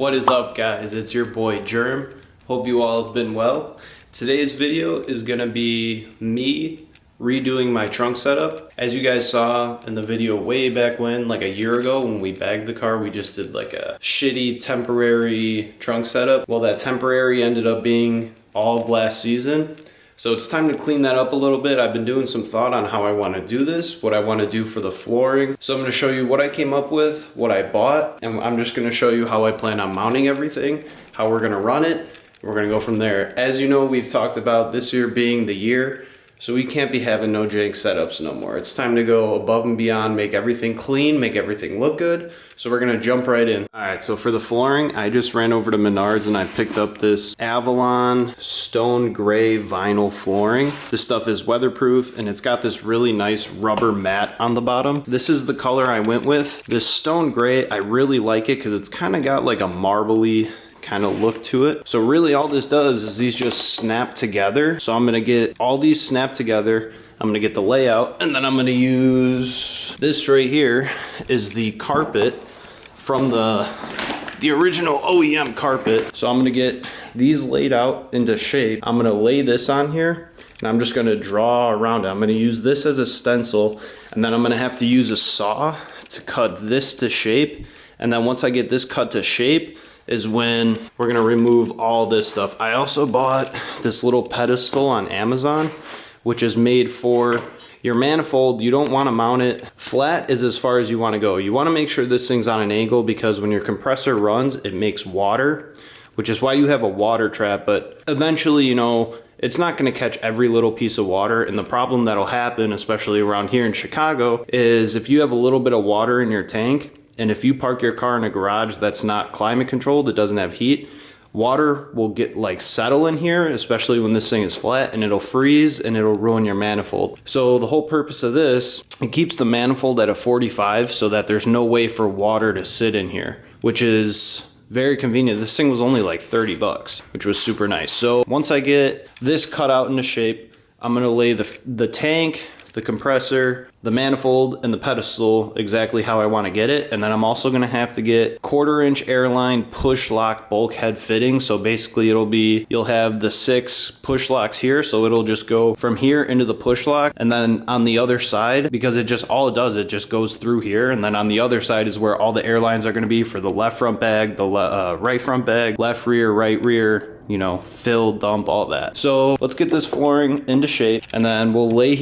What is up, guys? It's your boy Germ. Hope you all have been well. Today's video is gonna be me redoing my trunk setup. As you guys saw in the video way back when, like a year ago when we bagged the car, we just did like a shitty temporary trunk setup. Well, that temporary ended up being all of last season. So it's time to clean that up a little bit. I've been doing some thought on how I want to do this, what I want to do for the flooring. So I'm going to show you what I came up with, what I bought, and I'm just going to show you how I plan on mounting everything, how we're going to run it. We're going to go from there. As you know, we've talked about this year being the year, so we can't be having no jank setups no more. It's time to go above and beyond, make everything clean, make everything look good. So we're gonna jump right in. All right, so for the flooring, I just ran over to Menards and I picked up this Avalon stone gray vinyl flooring. This stuff is weatherproof and it's got this really nice rubber mat on the bottom. This is the color I went with. This stone gray, I really like it because it's kind of got like a marbly kind of look to it. So really all this does is these just snap together. So I'm gonna get all these snapped together. I'm gonna get the layout, and then I'm gonna use this right here is the carpet from the original OEM carpet. So I'm gonna get these laid out into shape. I'm gonna lay this on here and I'm just gonna draw around it. I'm gonna use this as a stencil, and then I'm gonna have to use a saw to cut this to shape. And then once I get this cut to shape, is when we're gonna remove all this stuff. I also bought this little pedestal on Amazon, which is made for your manifold. You don't wanna mount it flat is as far as you wanna go. You wanna make sure this thing's on an angle because when your compressor runs, it makes water, which is why you have a water trap, but eventually, you know, it's not gonna catch every little piece of water. And the problem that'll happen, especially around here in Chicago, is if you have a little bit of water in your tank, and if you park your car in a garage that's not climate controlled, it doesn't have heat, water will get like settle in here, especially when this thing is flat, and it'll freeze and it'll ruin your manifold. So the whole purpose of this, it keeps the manifold at a 45 so that there's no way for water to sit in here, which is very convenient. This thing was only like 30 bucks, which was super nice. So once I get this cut out into shape, I'm gonna lay the tank, the compressor, the manifold, and the pedestal exactly how I want to get it. And then I'm also going to have to get 1/4-inch airline push lock bulkhead fitting. So basically you'll have the 6 push locks here, so it'll just go from here into the push lock, and then on the other side, because it just goes through here, and then on the other side is where all the airlines are going to be for the left front bag, the right front bag, left rear, right rear, you know, fill, dump, all that. So let's get this flooring into shape, and then we'll lay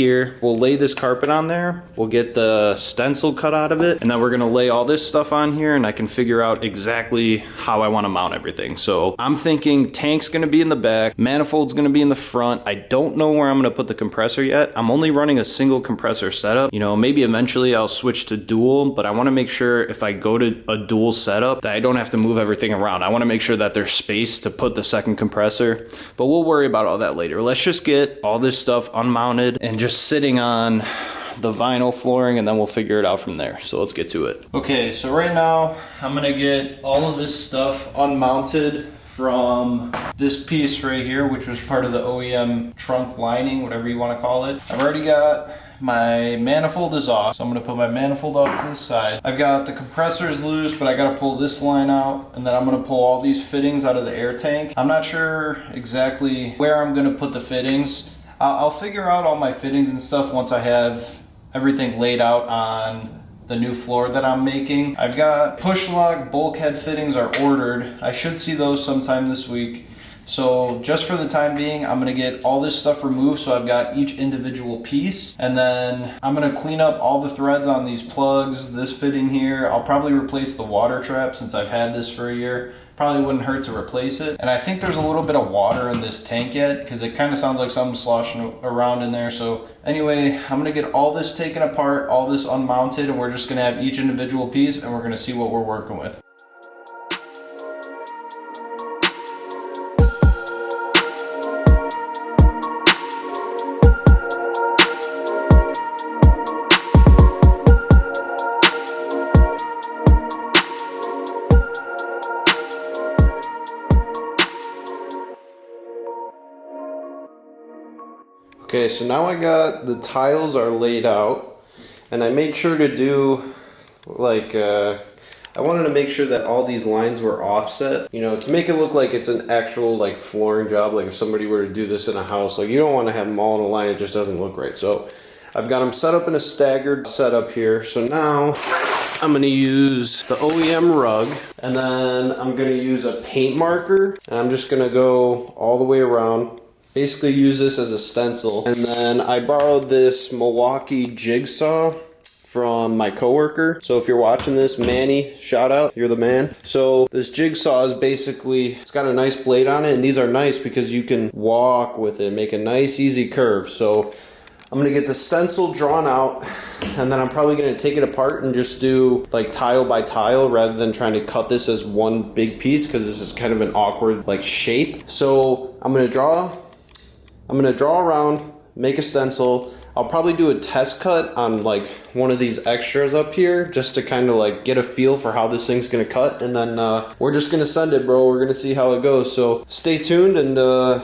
this carpet on there. We'll get the stencil cut out of it, and then we're gonna lay all this stuff on here, and I can figure out exactly how I wanna mount everything. So I'm thinking tank's gonna be in the back, manifold's gonna be in the front. I don't know where I'm gonna put the compressor yet. I'm only running a single compressor setup. You know, maybe eventually I'll switch to dual, but I wanna make sure if I go to a dual setup that I don't have to move everything around. I wanna make sure that there's space to put the second compressor, but we'll worry about all that later. Let's just get all this stuff unmounted and just sitting on the vinyl flooring, and then we'll figure it out from there. So let's get to it. Okay, so right now I'm gonna get all of this stuff unmounted from this piece right here, which was part of the OEM trunk lining, whatever you want to call it. I've already got my manifold is off, so I'm gonna put my manifold off to the side. I've got the compressors loose, but I gotta pull this line out, and then I'm gonna pull all these fittings out of the air tank. I'm not sure exactly where I'm gonna put the fittings. I'll figure out all my fittings and stuff once I have everything laid out on the new floor that I'm making. I've got push lock bulkhead fittings are ordered. I should see those sometime this week. So just for the time being, I'm gonna get all this stuff removed so I've got each individual piece, and then I'm gonna clean up all the threads on these plugs, this fitting here. I'll probably replace the water trap since I've had this for a year. Probably wouldn't hurt to replace it. And I think there's a little bit of water in this tank yet, because it kind of sounds like something's sloshing around in there. So anyway, I'm gonna get all this taken apart, all this unmounted, and we're just gonna have each individual piece, and we're gonna see what we're working with. Okay, so now I got the tiles are laid out, and I made sure to do like I wanted to make sure that all these lines were offset, you know, to make it look like it's an actual like flooring job. Like if somebody were to do this in a house, like you don't want to have them all in a line, it just doesn't look right. So I've got them set up in a staggered setup here. So now I'm gonna use the OEM rug, and then I'm gonna use a paint marker, and I'm just gonna go all the way around. Basically use this as a stencil. And then I borrowed this Milwaukee jigsaw from my coworker. So if you're watching this, Manny, shout out, you're the man. So this jigsaw is basically, it's got a nice blade on it, and these are nice because you can walk with it, make a nice easy curve. So I'm gonna get the stencil drawn out, and then I'm probably gonna take it apart and just do like tile by tile rather than trying to cut this as one big piece, because this is kind of an awkward like shape. So I'm gonna draw around, make a stencil. I'll probably do a test cut on like one of these extras up here just to kind of like get a feel for how this thing's gonna cut, and then we're just gonna send it, bro. We're gonna see how it goes. So stay tuned, and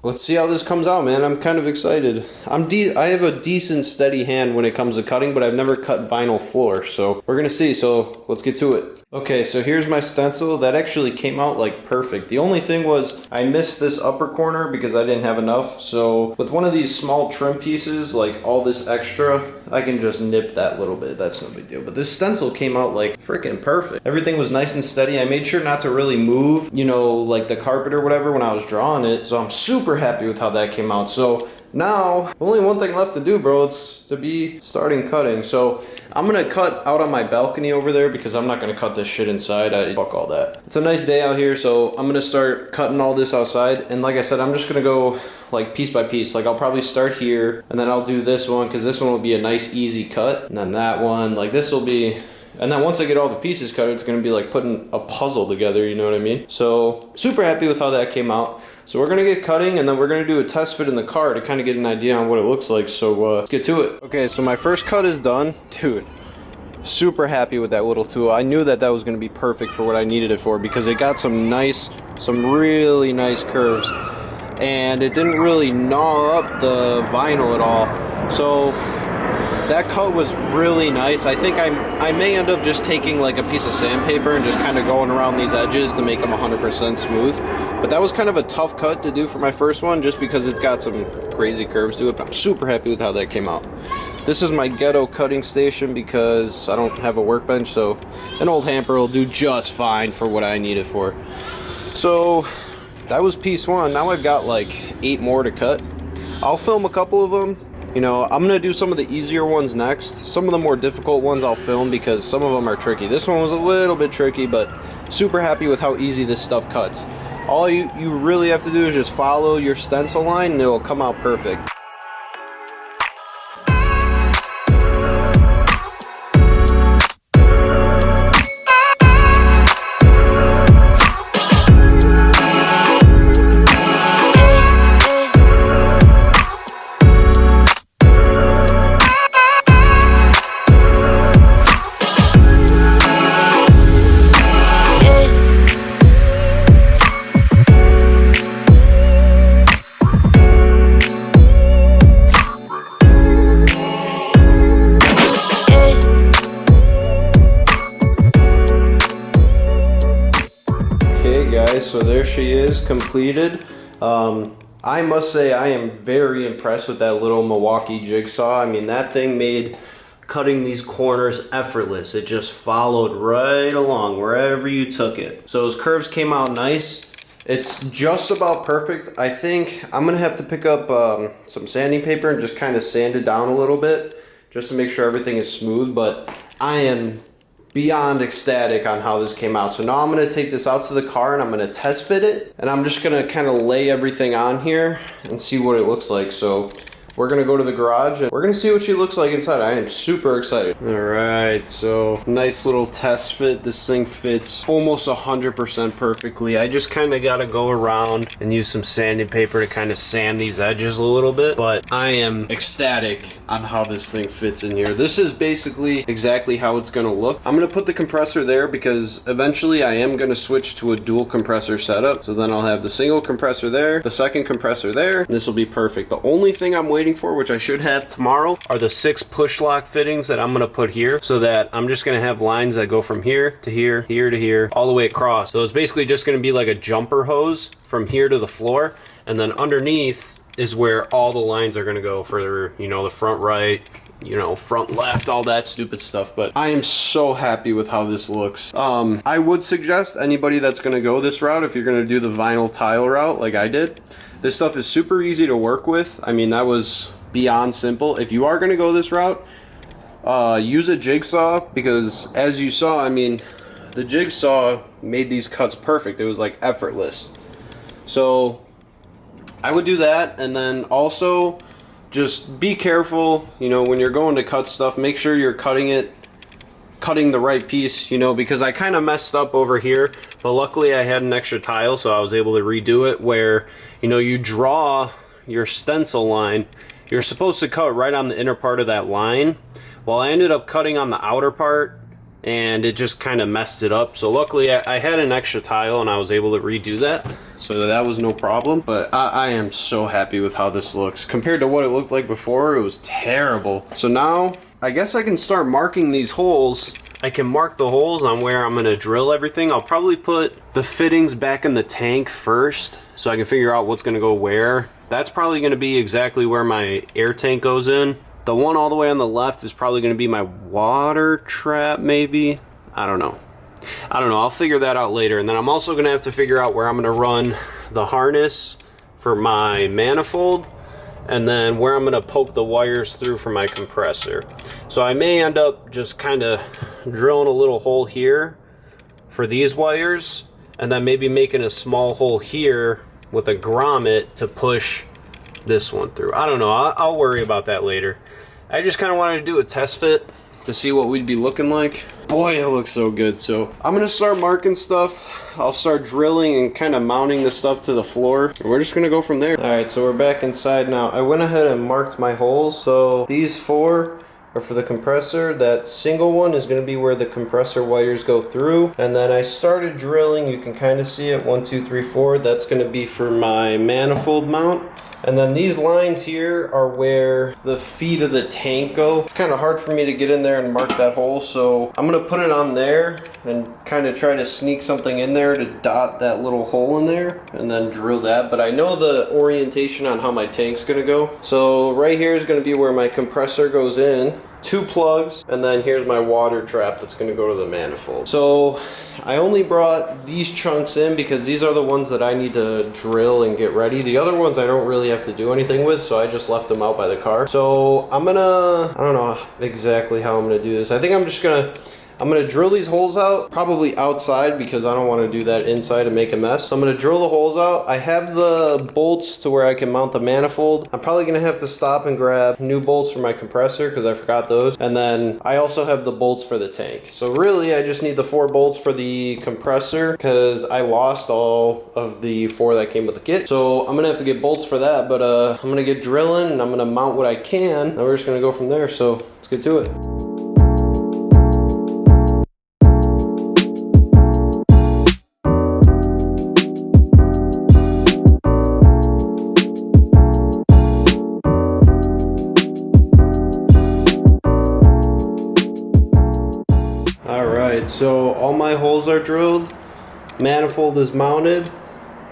let's see how this comes out, man. I'm kind of excited. I have a decent steady hand when it comes to cutting, but I've never cut vinyl floor, so we're gonna see. So let's get to it. Okay, so here's my stencil. That actually came out like perfect. The only thing was I missed this upper corner because I didn't have enough. So with one of these small trim pieces, like all this extra, I can just nip that little bit. That's no big deal. But this stencil came out like freaking perfect. Everything was nice and steady. I made sure not to really move, you know, like the carpet or whatever when I was drawing it. So I'm super happy with how that came out. So now, only one thing left to do, bro. It's to be starting cutting. So I'm gonna cut out on my balcony over there because I'm not gonna cut this shit inside. Fuck all that. It's a nice day out here, so I'm gonna start cutting all this outside. And like I said, I'm just gonna go like piece by piece. Like I'll probably start here, and then I'll do this one because this one will be a nice easy cut. And then that one, like this will be, and then once I get all the pieces cut, it's gonna be like putting a puzzle together, you know what I mean? So super happy with how that came out. So we're gonna get cutting, and then we're gonna do a test fit in the car to kind of get an idea on what it looks like. So let's get to it. Okay, so my first cut is done. Dude, super happy with that little tool. I knew that that was gonna be perfect for what I needed it for because it got some really nice curves, and it didn't really gnaw up the vinyl at all. So that cut was really nice. I think I may end up just taking like a piece of sandpaper and just kind of going around these edges to make them 100% smooth. But that was kind of a tough cut to do for my first one just because it's got some crazy curves to it. But I'm super happy with how that came out. This is my ghetto cutting station because I don't have a workbench, so an old hamper will do just fine for what I need it for. So that was piece one. Now I've got like 8 more to cut. I'll film a couple of them. You know, I'm gonna do some of the easier ones next. Some of the more difficult ones I'll film because some of them are tricky. This one was a little bit tricky, but super happy with how easy this stuff cuts. All you really have to do is just follow your stencil line and it'll come out perfect. So there she is, completed. I must say I am very impressed with that little Milwaukee jigsaw. I mean, that thing made cutting these corners effortless. It just followed right along wherever you took it. So those curves came out nice. It's just about perfect. I think I'm gonna have to pick up some sanding paper and just kind of sand it down a little bit just to make sure everything is smooth, but I am beyond ecstatic on how this came out. So now I'm gonna take this out to the car and I'm gonna test fit it, and I'm just gonna kind of lay everything on here and see what it looks like. So we're gonna go to the garage and we're gonna see what she looks like inside. I am super excited. All right, so nice little test fit. This thing fits almost 100% perfectly. I just kind of gotta go around and use some sanding paper to kind of sand these edges a little bit, but I am ecstatic on how this thing fits in here. This is basically exactly how it's gonna look. I'm gonna put the compressor there because eventually I am gonna switch to a dual compressor setup. So then I'll have the single compressor there, the second compressor there, and this will be perfect. The only thing I'm waiting waiting for, which I should have tomorrow, are the 6 push lock fittings that I'm gonna put here, so that I'm just gonna have lines that go from here to here, here to here, all the way across. So it's basically just gonna be like a jumper hose from here to the floor, and then underneath is where all the lines are gonna go for, you know, the front right, you know, front left, all that stupid stuff. But I am so happy with how this looks. I would suggest anybody that's gonna go this route, if you're gonna do the vinyl tile route like I did, this stuff is super easy to work with. I mean, that was beyond simple. If you are gonna go this route, use a jigsaw, because as you saw, I mean, the jigsaw made these cuts perfect. It was like effortless. So I would do that, and then also just be careful, you know, when you're going to cut stuff, make sure you're cutting the right piece, you know, because I kind of messed up over here, but luckily I had an extra tile, so I was able to redo it, where, you know, you draw your stencil line, you're supposed to cut right on the inner part of that line. Well, I ended up cutting on the outer part, and it just kind of messed it up. So luckily I had an extra tile, and I was able to redo that. So that was no problem. But I am so happy with how this looks. Compared to what it looked like before, it was terrible. So now, I guess I can start marking these holes. I can mark the holes on where I'm gonna drill everything. I'll probably put the fittings back in the tank first, so I can figure out what's gonna go where. That's probably gonna be exactly where my air tank goes in. The one all the way on the left is probably gonna be my water trap, maybe. I don't know. I'll figure that out later. And then I'm also gonna have to figure out where I'm gonna run the harness for my manifold, and then where I'm gonna poke the wires through for my compressor. So I may end up just kind of drilling a little hole here for these wires, and then maybe making a small hole here with a grommet to push this one through. I don't know, I'll worry about that later. I just kind of wanted to do a test fit to see what we'd be looking like. Boy, it looks so good. So I'm gonna start marking stuff. I'll start drilling and kind of mounting the stuff to the floor, and we're just gonna go from there. All right, so we're back inside now. I went ahead and marked my holes. So these 4 are for the compressor. That single one is gonna be where the compressor wires go through. And then I started drilling, you can kind of see it, 1, 2, 3, 4. That's gonna be for my manifold mount. And then these lines here are where the feet of the tank go. It's kind of hard for me to get in there and mark that hole, so I'm gonna put it on there and kind of try to sneak something in there to dot that little hole in there and then drill that. But I know the orientation on how my tank's gonna go. So right here is gonna be where my compressor goes in. 2 plugs, and then here's my water trap that's gonna go to the manifold. So I only brought these chunks in because these are the ones that I need to drill and get ready. The other ones I don't really have to do anything with, so I just left them out by the car. So I don't know exactly how I'm gonna do this. I think I'm gonna drill these holes out, probably outside, because I don't want to do that inside and make a mess. So I'm gonna drill the holes out. I have the bolts to where I can mount the manifold. I'm probably gonna have to stop and grab new bolts for my compressor because I forgot those. And then I also have the bolts for the tank. So really I just need the 4 bolts for the compressor because I lost all of the 4 that came with the kit. So I'm gonna have to get bolts for that, but I'm gonna get drilling and I'm gonna mount what I can, and we're just gonna go from there. So let's get to it. So all my holes are drilled, manifold is mounted,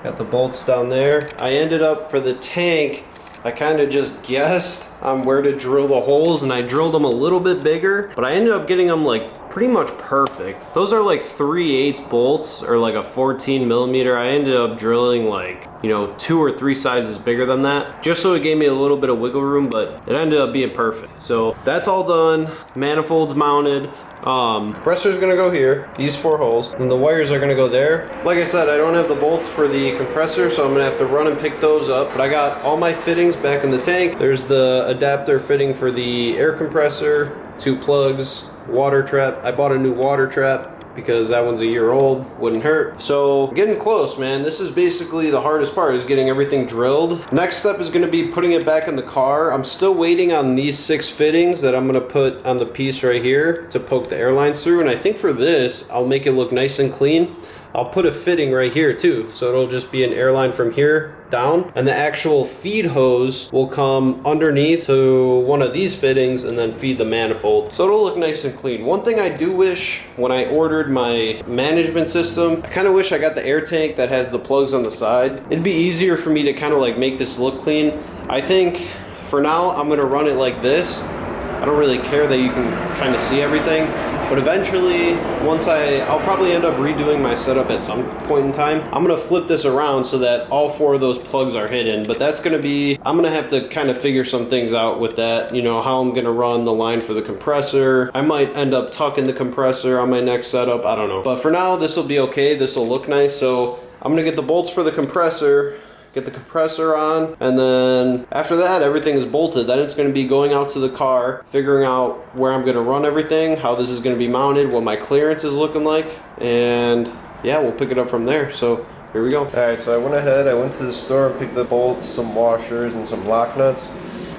got the bolts down there. I ended up, for the tank, I kind of just guessed on where to drill the holes, and I drilled them a little bit bigger, but I ended up getting them like pretty much perfect. Those are like 3/8 bolts, or like a 14 millimeter. I ended up drilling like, you know, 2 or 3 sizes bigger than that, just so it gave me a little bit of wiggle room, but it ended up being perfect. So that's all done, manifold's mounted. Compressor's gonna go here, these 4 holes, and the wires are gonna go there. Like I said, I don't have the bolts for the compressor, so I'm gonna have to run and pick those up. But I got all my fittings back in the tank. There's the adapter fitting for the air compressor, 2 plugs, water trap. I bought a new water trap because that one's a year old, wouldn't hurt. So getting close, man. This is basically the hardest part, is getting everything drilled. Next step is gonna be putting it back in the car. I'm still waiting on these 6 fittings that I'm gonna put on the piece right here to poke the airlines through. And I think for this, I'll make it look nice and clean. I'll put a fitting right here too. So it'll just be an air line from here down, and the actual feed hose will come underneath to one of these fittings and then feed the manifold. So it'll look nice and clean. One thing I do wish when I ordered my management system, I kind of wish I got the air tank that has the plugs on the side. It'd be easier for me to kind of like make this look clean. I think for now I'm gonna run it like this. I don't really care that you can kind of see everything, but eventually, once I'll probably end up redoing my setup at some point in time. I'm gonna flip this around so that all 4 of those plugs are hidden, but that's gonna be, I'm gonna have to kind of figure some things out with that, you know, how I'm gonna run the line for the compressor. I might end up tucking the compressor on my next setup, I don't know. But for now, this will be okay, this will look nice. So I'm gonna get the bolts for the compressor, get the compressor on, and then after that everything is bolted. Then it's going to be going out to the car, figuring out where I'm going to run everything, how this is going to be mounted, what my clearance is looking like, and yeah, we'll pick it up from there. So here we go. Alright, so I went to the store and picked up bolts, some washers, and some lock nuts.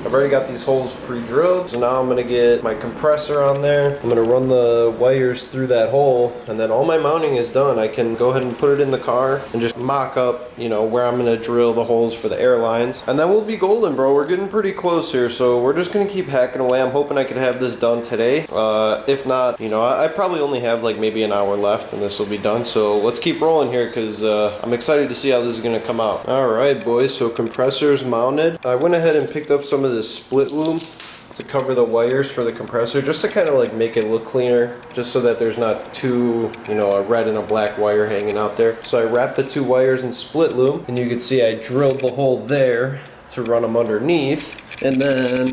I've already got these holes pre-drilled, so now I'm gonna get my compressor on there. I'm gonna run the wires through that hole, and then all my mounting is done. I can go ahead and put it in the car and just mock up, you know, where I'm gonna drill the holes for the air lines. And then we'll be golden, bro. We're getting pretty close here, so we're just gonna keep hacking away. I'm hoping I could have this done today. If not, you know, I probably only have like maybe an hour left and this will be done. So let's keep rolling here, because I'm excited to see how this is gonna come out. All right, boys, so compressor's mounted. I went ahead and picked up some of this split loom to cover the wires for the compressor, just to kind of like make it look cleaner, just so that there's not two, you know, a red and a black wire hanging out there. So I wrapped the 2 wires in split loom, and you can see I drilled the hole there to run them underneath, and then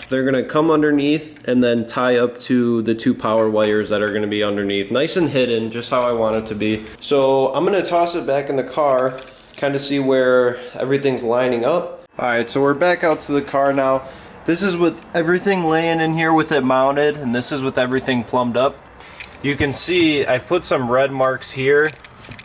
they're gonna come underneath and then tie up to the 2 power wires that are gonna be underneath, nice and hidden, just how I want it to be. So I'm gonna toss it back in the car, kind of see where everything's lining up. All right, so we're back out to the car now. This is with everything laying in here with it mounted, and this is with everything plumbed up. You can see I put some red marks here,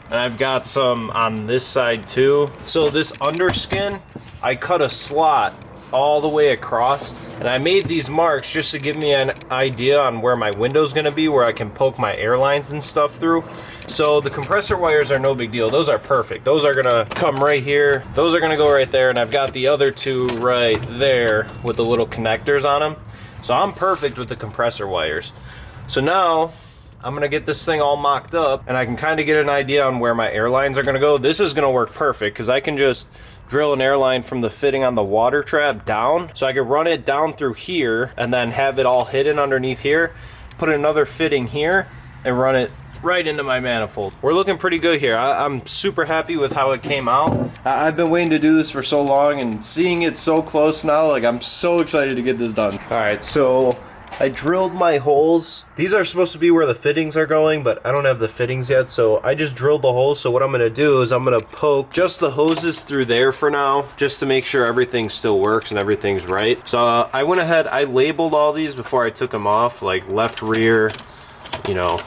and I've got some on this side too. So this underskin, I cut a slot all the way across, and I made these marks just to give me an idea on where my window's gonna be, where I can poke my airlines and stuff through. So the compressor wires are no big deal. Those are perfect. Those are gonna come right here. Those are gonna go right there, and I've got the other 2 right there with the little connectors on them. So I'm perfect with the compressor wires. So now I'm gonna get this thing all mocked up, and I can kind of get an idea on where my airlines are gonna go. This is gonna work perfect, because I can just drill an airline from the fitting on the water trap down. So I can run it down through here and then have it all hidden underneath here, put another fitting here, and run it right into my manifold. We're looking pretty good here. I'm super happy with how it came out. I've been waiting to do this for so long, and seeing it so close now, like, I'm so excited to get this done. All right, so I drilled my holes. These are supposed to be where the fittings are going, but I don't have the fittings yet, so I just drilled the holes. So what I'm gonna do is I'm gonna poke just the hoses through there for now, just to make sure everything still works and everything's right. So I went ahead, I labeled all these before I took them off, like left rear, you know,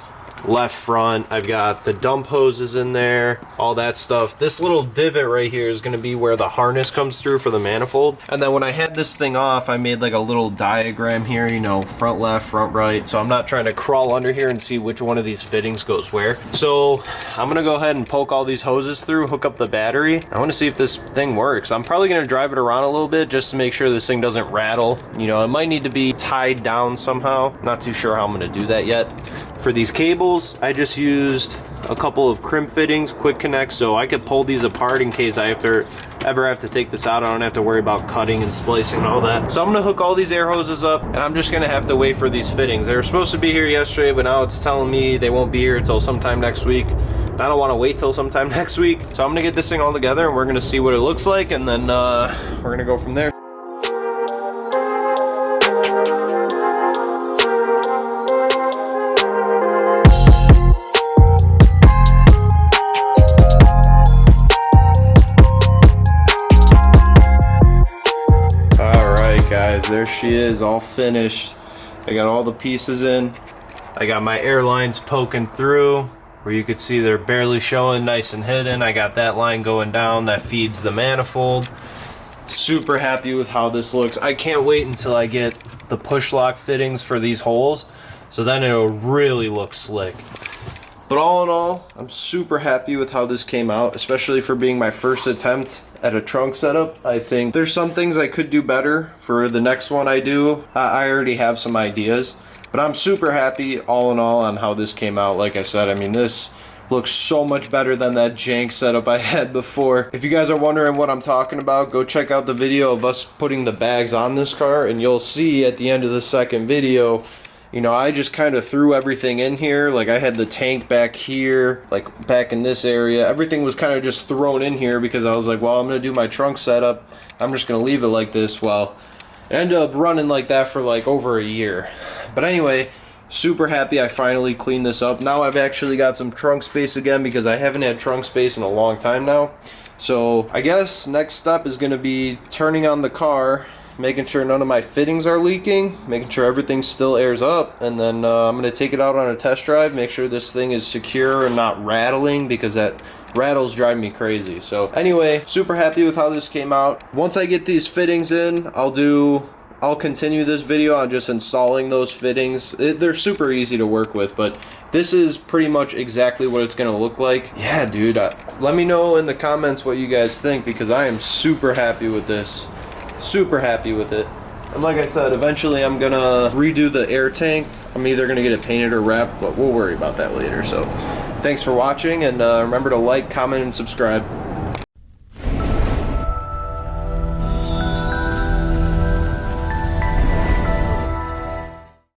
left front. I've got the dump hoses in there, all that stuff. This little divot right here is going to be where the harness comes through for the manifold. And then when I had this thing off, I made like a little diagram here, you know, front left, front right. So I'm not trying to crawl under here and see which one of these fittings goes where. So I'm going to go ahead and poke all these hoses through, hook up the battery. I want to see if this thing works. I'm probably going to drive it around a little bit just to make sure this thing doesn't rattle. You know, it might need to be tied down somehow. Not too sure how I'm going to do that yet. For these cables, I just used a couple of crimp fittings, quick connects, so I could pull these apart in case I ever have to take this out. I don't have to worry about cutting and splicing and all that. So I'm gonna hook all these air hoses up, and I'm just gonna have to wait for these fittings. They were supposed to be here yesterday, but now it's telling me they won't be here until sometime next week. I don't want to wait till sometime next week, so I'm gonna get this thing all together, and we're gonna see what it looks like, and then we're gonna go from there. Guys, there she is, all finished. I got all the pieces in. I got my airlines poking through where you could see they're barely showing, nice and hidden. I got that line going down that feeds the manifold. Super happy with how this looks. I can't wait until I get the push lock fittings for these holes, so then it'll really look slick. But all in all, I'm super happy with how this came out, especially for being my first attempt at a trunk setup. I think there's some things I could do better for the next one I do. I already have some ideas, but I'm super happy all in all on how this came out. Like I said, I mean, this looks so much better than that jank setup I had before. If you guys are wondering what I'm talking about, go check out the video of us putting the bags on this car, and you'll see at the end of the second video, you know, I just kind of threw everything in here. Like, I had the tank back here, like back in this area. Everything was kind of just thrown in here because I was like, well, I'm going to do my trunk setup. I'm just going to leave it like this. Well, it ended up running like that for like over a year. But anyway, super happy I finally cleaned this up. Now I've actually got some trunk space again because I haven't had trunk space in a long time now. So I guess next step is going to be turning on the car, making sure none of my fittings are leaking, making sure everything still airs up, and then I'm going to take it out on a test drive, make sure this thing is secure and not rattling, because that rattles drive me crazy. So anyway, super happy with how this came out. Once I get these fittings in, I'll continue this video on just installing those fittings. They're super easy to work with, but this is pretty much exactly what it's gonna look like. Yeah, dude, let me know in the comments what you guys think, because I am super happy with this. Super happy with it. And like I said, eventually I'm gonna redo the air tank. I'm either gonna get it painted or wrapped, but we'll worry about that later. So thanks for watching, and remember to like, comment, and subscribe.